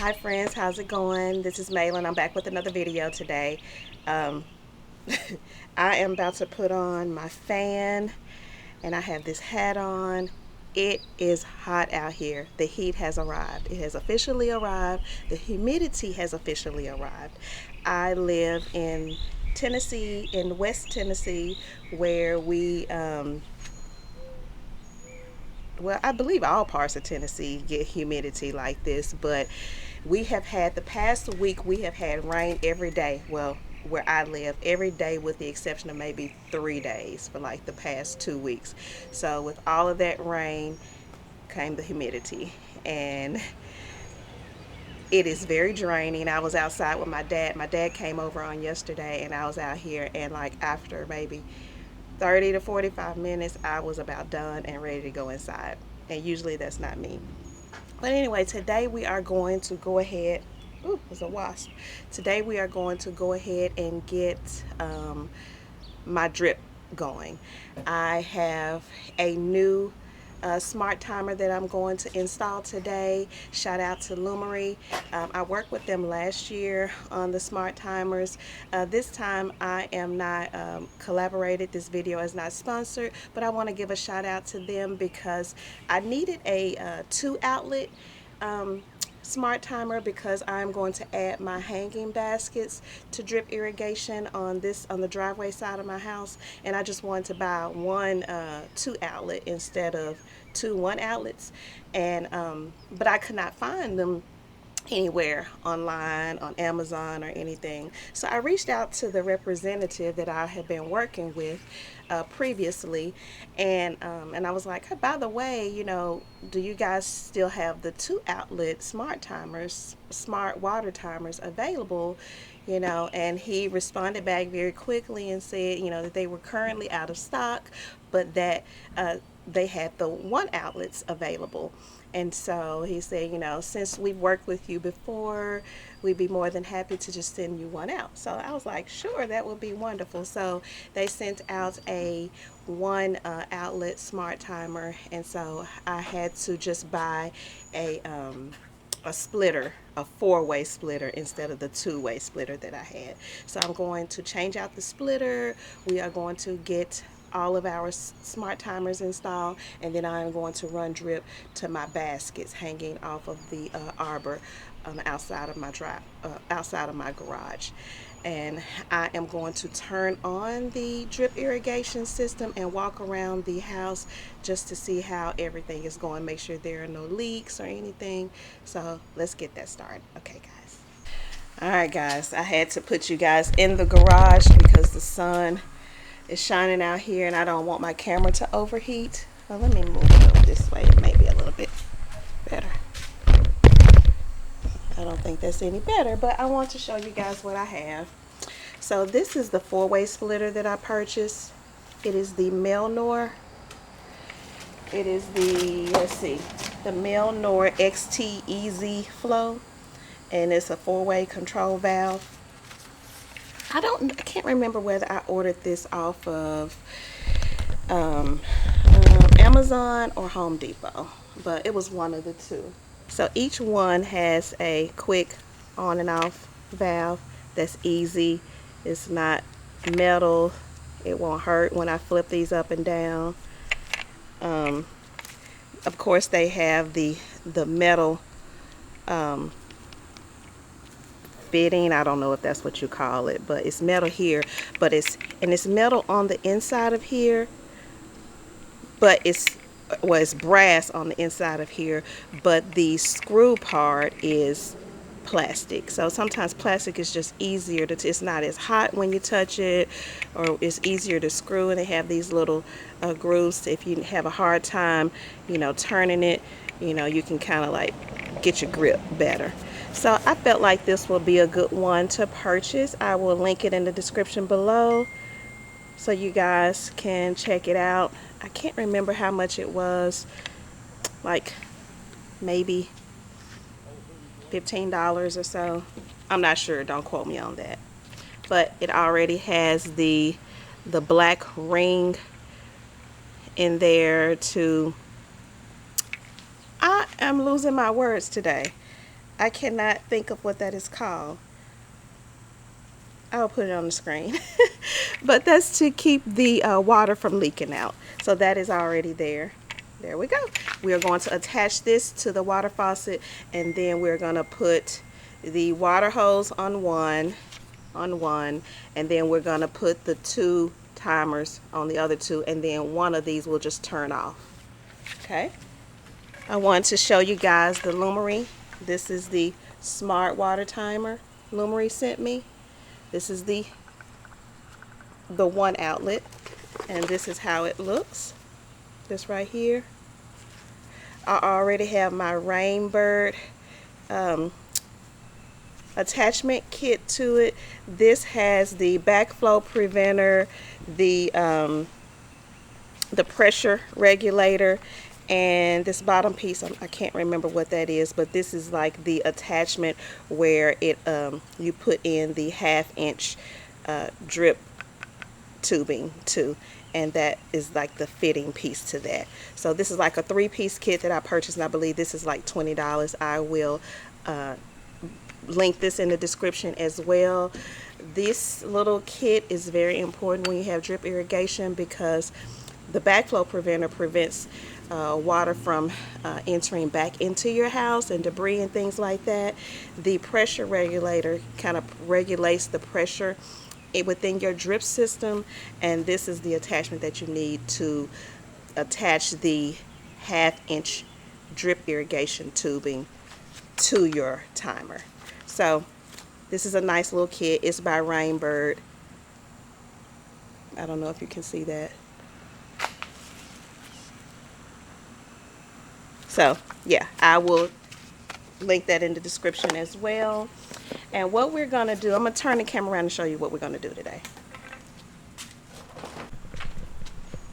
Hi friends, how's it going? This is Malin. I'm back with another video today. Um, I am about to put on my fan and I have this hat on. It is hot out here. The heat has arrived. It has officially arrived. The humidity has officially arrived. I live in Tennessee, in West Tennessee, where well, I believe all parts of Tennessee get humidity like this, but we have had the past week, we have had rain every day. Well, where I live, every day with the exception of maybe 3 days for like the past 2 weeks. So, with all of that rain came the humidity, and it is very draining. I was outside with my dad. My dad came over on yesterday, and I was out here, and like after maybe 30 to 45 minutes, I was about done and ready to go inside. And usually that's not me. But anyway, today we are going to go ahead. Ooh, there's a wasp. Today we are going to go ahead and get my drip going. I have a new smart timer that I'm going to install today. Shout out to Lumary. I worked with them last year on the smart timers. This time I am not collaborated. This video is not sponsored, but I want to give a shout out to them because I needed a 2 outlet smart timer because I'm going to add my hanging baskets to drip irrigation on the driveway side of my house, and I just wanted to buy one 2 outlet instead of 2 1 outlets, and but I could not find them anywhere online, on Amazon or anything. So I reached out to the representative that I had been working with previously, and I was like, hey, by the way, do you guys still have the 2 outlet smart timers, smart water timers available? And he responded back very quickly and said, that they were currently out of stock, but that they had the 1 outlets available. And so he said, since we've worked with you before, we'd be more than happy to just send you one out. So I was like, sure, that would be wonderful. So they sent out a 1 outlet smart timer, and so I had to just buy a splitter, a 4-way splitter instead of the 2-way splitter that I had. So I'm going to change out the splitter. We are going to get all of our smart timers installed, and then I'm going to run drip to my baskets hanging off of the arbor on the outside of my garage. And I am going to turn on the drip irrigation system and walk around the house just to see how everything is going, make sure there are no leaks or anything. So let's get that started. Okay, guys. All right, guys, I had to put you guys in the garage because the sun is shining out here and I don't want my camera to overheat. Well, let me move it over this way. It may be a little bit better. I don't think that's any better, but I want to show you guys what I have. So this is the 4-way splitter that I purchased. It is the Melnor. It is the, the Melnor XT Easy Flow, and it's a 4-way control valve. I can't remember whether I ordered this off of Amazon or Home Depot, but it was one of the two. So each one has a quick on and off valve that's easy. It's not metal. It won't hurt when I flip these up and down. Of course, they have the metal fitting. I don't know if that's what you call it, but it's metal here, but it's metal on the inside of here, but it's brass on the inside of here, but the screw part is plastic. So sometimes plastic is just easier it's not as hot when you touch it, or it's easier to screw, and they have these little grooves. If you have a hard time turning it, you can kind of like get your grip better. So I felt like this will be a good one to purchase. I will link it in the description below so you guys can check it out. I can't remember how much it was, like maybe $15 or so. I'm not sure, don't quote me on that. But it already has the black ring in there to, I am losing my words today. I cannot think of what that is called. I'll put it on the screen. But that's to keep the water from leaking out. So that is already there. There we go. We are going to attach this to the water faucet, and then we're going to put the water hose on one, and then we're going to put the 2 timers on the other 2, and then one of these will just turn off. Okay. I wanted to show you guys the Lumary. This is the smart water timer Lumary sent me. This is the one outlet, and this is how it looks. This right here. I already have my Rainbird attachment kit to it. This has the backflow preventer, the pressure regulator, and this bottom piece, I can't remember what that is, but this is like the attachment where it you put in the 1/2-inch drip tubing too, and that is like the fitting piece to that. So this is like a 3-piece kit that I purchased, and I believe this is like $20. I will link this in the description as well. This little kit is very important when you have drip irrigation, because the backflow preventer prevents water from entering back into your house and debris and things like that. The pressure regulator kind of regulates the pressure within your drip system, and this is the attachment that you need to attach the 1/2-inch drip irrigation tubing to your timer. So this is a nice little kit. It's by Rainbird. I don't know if you can see that. So yeah, I will link that in the description as well. And what we're going to do, I'm going to turn the camera around and show you what we're going to do today.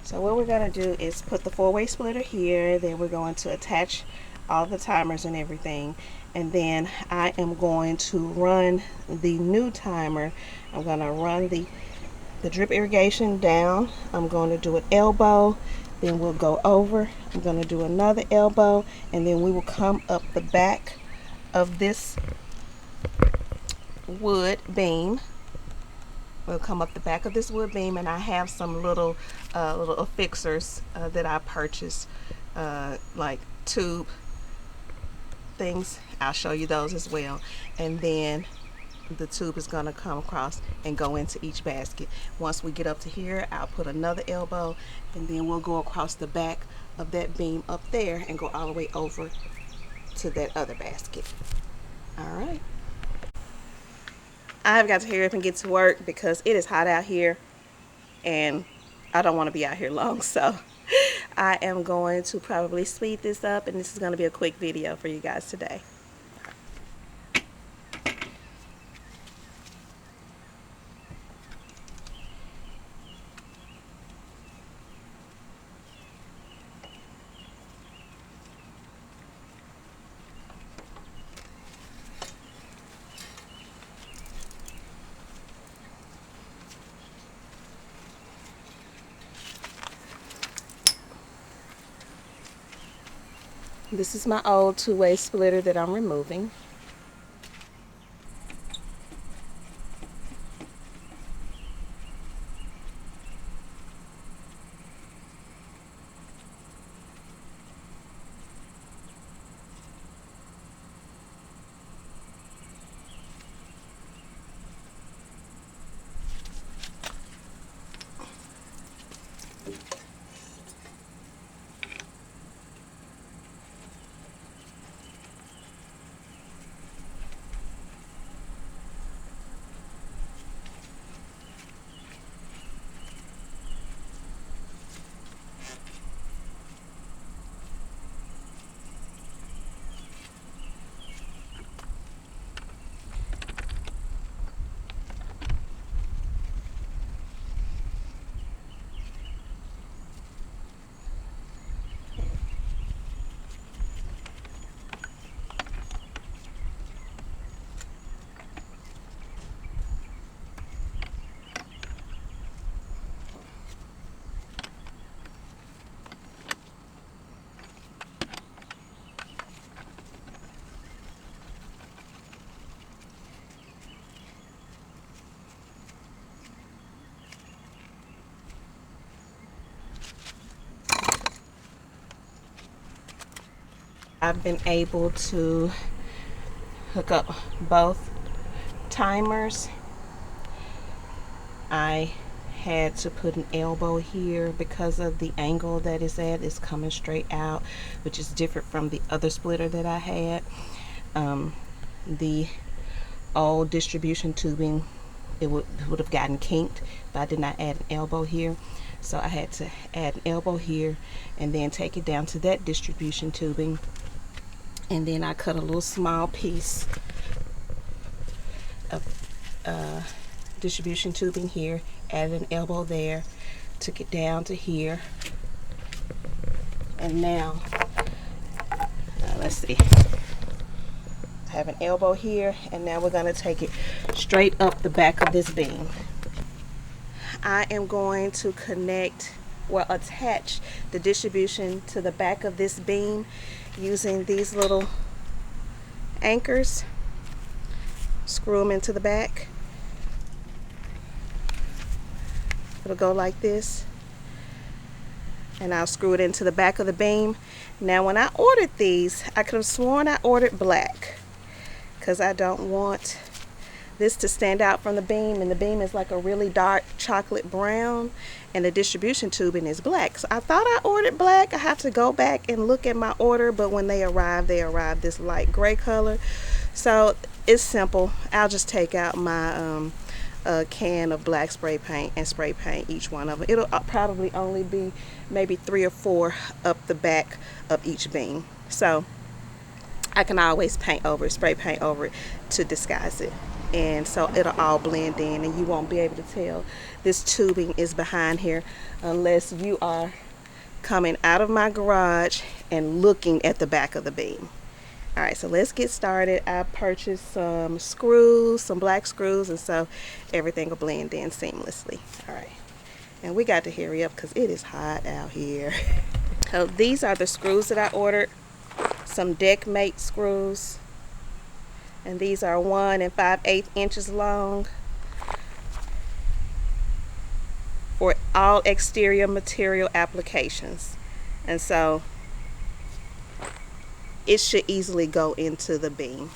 So what we're going to do is put the 4-way splitter here. Then we're going to attach all the timers and everything. And then I am going to run the new timer. I'm going to run the drip irrigation down. I'm going to do an elbow. Then we'll go over. I'm going to do another elbow. And then we will come up the back of this wood beam. We'll come up the back of this wood beam, and I have some little affixers that I purchased, like tube things. I'll show you those as well. And then the tube is going to come across and go into each basket. Once we get up to here, I'll put another elbow, and then we'll go across the back of that beam up there and go all the way over to that other basket. All right. I've got to hurry up and get to work because it is hot out here, and I don't want to be out here long, so I am going to probably speed this up, and this is going to be a quick video for you guys today. This is my old 2-way splitter that I'm removing. I've been able to hook up both timers. I had to put an elbow here because of the angle that it's at. It's coming straight out, which is different from the other splitter that I had. The old distribution tubing, it would have gotten kinked if I did not add an elbow here. So I had to add an elbow here and then take it down to that distribution tubing, and then I cut a little small piece of distribution tubing here, added an elbow there, took it down to here, and now let's see, I have an elbow here, and now we're going to take it straight up the back of this beam. I am going to attach the distribution to the back of this beam using these little anchors. Screw them into the back. It'll go like this, and I'll screw it into the back of the beam. Now when I ordered these, I could have sworn I ordered black because I don't want this to stand out from the beam, and the beam is like a really dark chocolate brown and the distribution tubing is black. So I thought I ordered black. I have to go back and look at my order, but when they arrived this light gray color. So it's simple. I'll just take out my can of black spray paint and spray paint each one of them. It'll probably only be maybe 3 or 4 up the back of each beam, so I can always spray paint over it to disguise it, and so it'll all blend in and you won't be able to tell this tubing is behind here unless you are coming out of my garage and looking at the back of the beam. Alright, so let's get started. I purchased some screws, some black screws, and so everything will blend in seamlessly. Alright, and we got to hurry up because it is hot out here. So these are the screws that I ordered, some deck mate screws, and these are 1 5/8 inches long for all exterior material applications, and so it should easily go into the beam.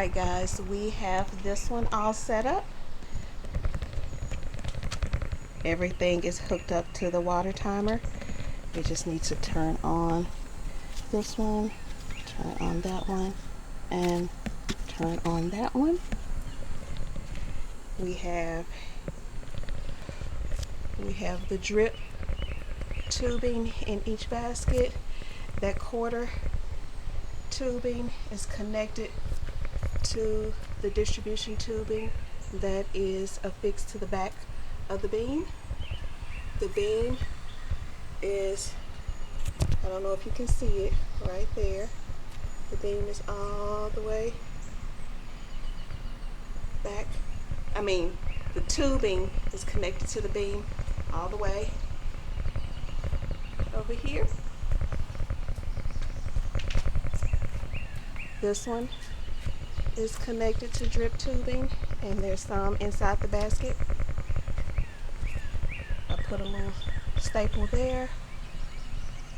Alright guys, we have this one all set up. Everything is hooked up to the water timer. We just need to turn on this one, turn on that one, and turn on that one. We have the drip tubing in each basket. That quarter tubing is connected to the distribution tubing that is affixed to the back of the beam. The beam is, I don't know if you can see it right there. The beam is all the way back. The tubing is connected to the beam all the way over here. This one is connected to drip tubing, and there's some inside the basket. I put a little staple there,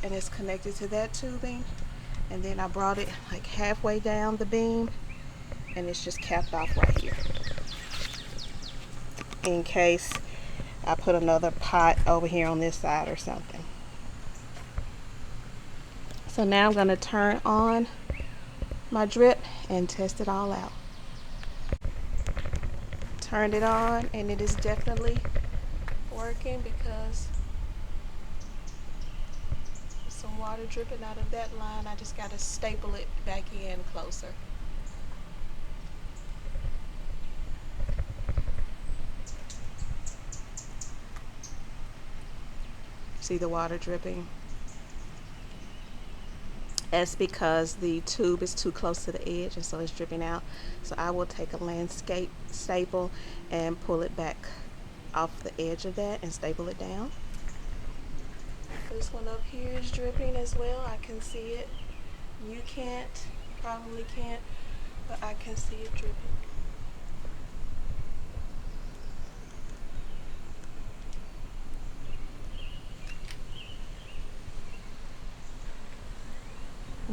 and it's connected to that tubing, and then I brought it like halfway down the beam, and it's just capped off right here in case I put another pot over here on this side or something. So now I'm going to turn on my drip and test it all out. Turned it on, and it is definitely working because there's some water dripping out of that line. I just got to staple it back in closer. See the water dripping? That's because the tube is too close to the edge, and so it's dripping out. So I will take a landscape staple and pull it back off the edge of that and staple it down. This one up here is dripping as well. I can see it. You can't, probably can't, but I can see it dripping.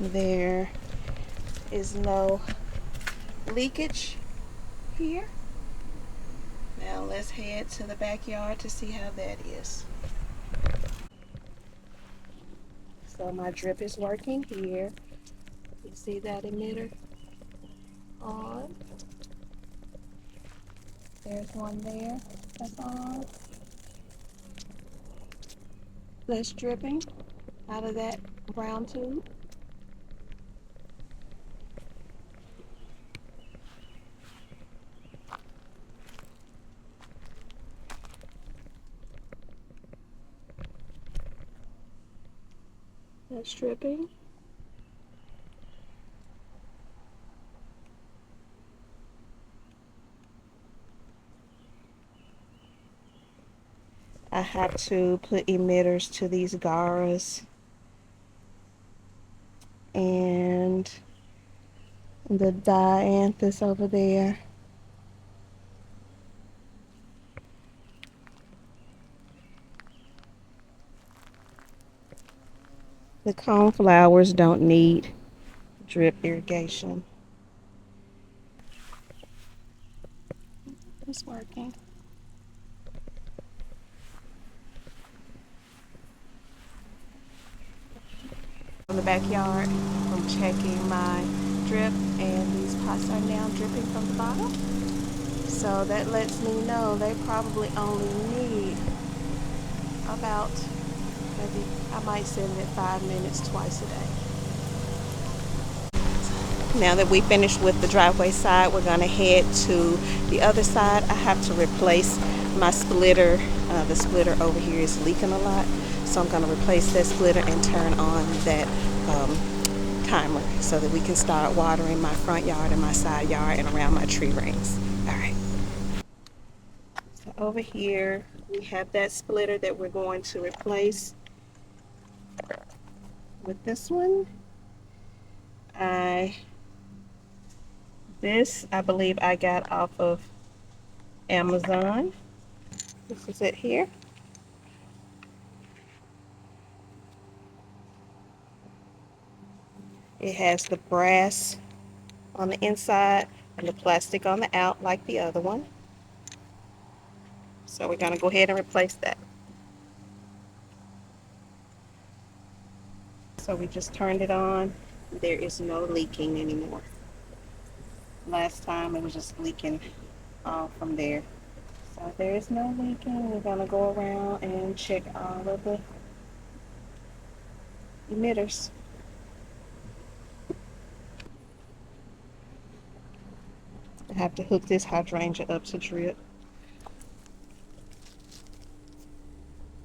There is no leakage here. Now let's head to the backyard to see how that is. So my drip is working here. You see that emitter on? There's one there that's on. That's dripping out of that brown tube. That's dripping. I have to put emitters to these garas and the dianthus over there. The coneflowers don't need drip irrigation. It's working. In the backyard, I'm checking my drip, and these pots are now dripping from the bottom. So that lets me know they probably only need about, maybe I might send it 5 minutes twice a day. Now that we finished with the driveway side, we're going to head to the other side. I have to replace my splitter. The splitter over here is leaking a lot, so I'm going to replace that splitter and turn on that timer so that we can start watering my front yard and my side yard and around my tree rings. All right. So over here we have that splitter that we're going to replace with this one. This I believe I got off of Amazon. This is it here. It has the brass on the inside and the plastic on the out like the other one. So we're going to go ahead and replace that. So we just turned it on. There is no leaking anymore. Last time it was just leaking from there. So there is no leaking. We're going to go around and check all of the emitters. I have to hook this hydrangea up to drip.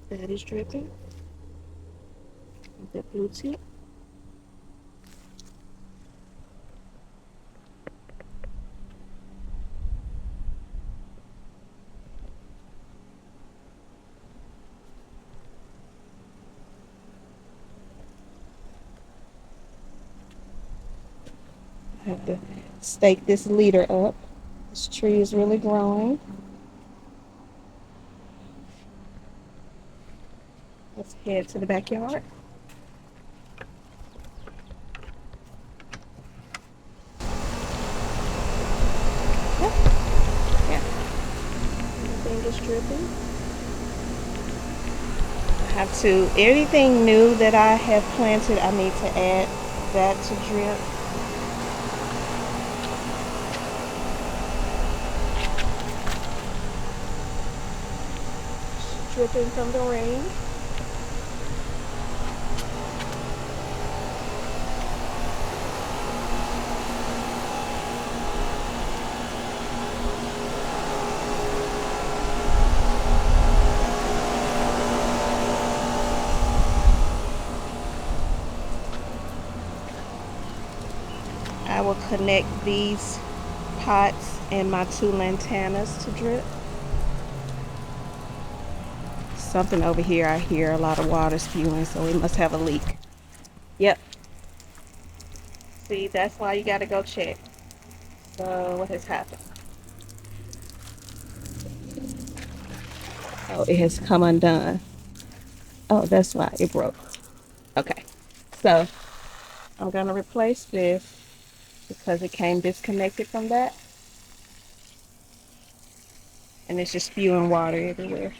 That is dripping. The blue tip. I have to stake this leader up. This tree is really growing. Let's head to the backyard. Yeah. Everything is dripping. I have to, anything new that I have planted, I need to add that to drip. Dripping from the rain. I will connect these pots and my 2 lantanas to drip. Something over here, I hear a lot of water spewing, so we must have a leak. Yep. See, that's why you gotta go check. So what has happened? Oh, it has come undone. Oh, that's why it broke. Okay. So I'm gonna replace this because it came disconnected from that. And it's just spewing water everywhere.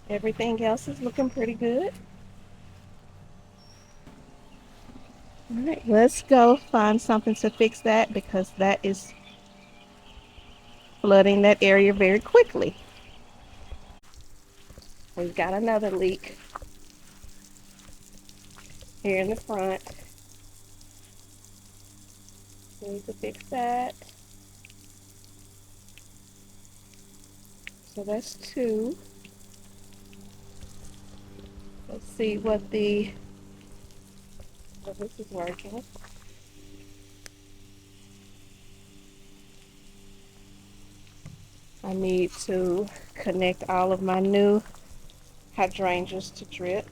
Everything else is looking pretty good. All right, let's go find something to fix that because that is flooding that area very quickly. We've got another leak here in the front. We need to fix that. So that's 2. Let's see what this is working. I need to connect all of my new hydrangeas to drip.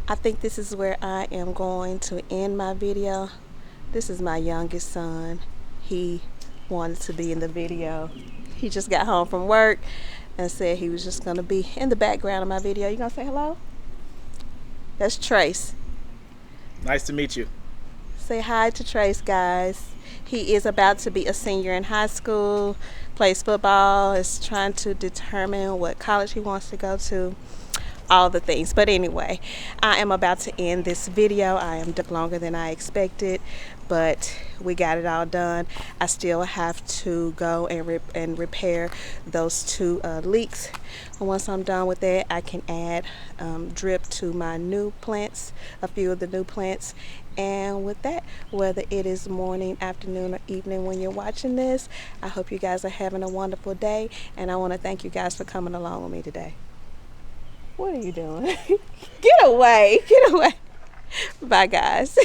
I think this is where I am going to end my video. This is my youngest son. He wanted to be in the video. He just got home from work and said he was just gonna be in the background of my video. You gonna say hello? That's Trace. Nice to meet you. Say hi to Trace, guys. He is about to be a senior in high school, plays football, is trying to determine what college he wants to go to, all the things. But anyway, I am about to end this video. I am longer than I expected, but we got it all done. I still have to go and repair those 2 leaks. And once I'm done with that, I can add drip to my new plants, a few of the new plants. And with that, whether it is morning, afternoon, or evening when you're watching this, I hope you guys are having a wonderful day. And I want to thank you guys for coming along with me today. What are you doing? Get away. Get away. Bye, guys.